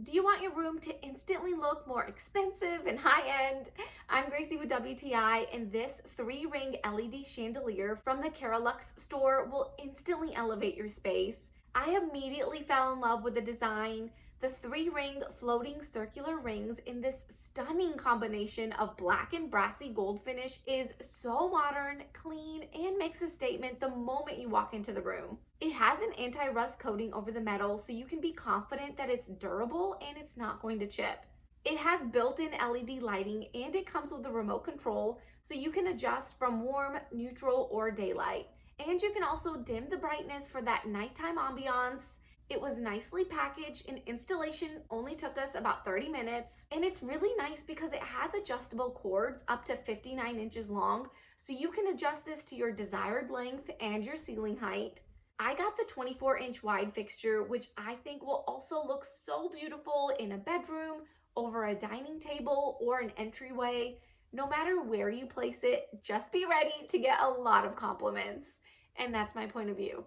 Do you want your room to instantly look more expensive and high-end? I'm Gracie with WTI, and this 3-ring LED chandelier from the CaraLuxe store will instantly elevate your space. I immediately fell in love with the design. The 3-ring floating circular rings in this stunning combination of black and brassy gold finish is so modern, clean, and makes a statement the moment you walk into the room. It has an anti-rust coating over the metal, so you can be confident that it's durable and it's not going to chip. It has built-in LED lighting, and it comes with a remote control, so you can adjust from warm, neutral, or daylight. And you can also dim the brightness for that nighttime ambiance. It was nicely packaged, and installation only took us about 30 minutes. And it's really nice because it has adjustable cords up to 59 inches long, so you can adjust this to your desired length and your ceiling height. I got the 24-inch wide fixture, which I think will also look so beautiful in a bedroom, over a dining table, or an entryway. No matter where you place it, just be ready to get a lot of compliments. And that's my point of view.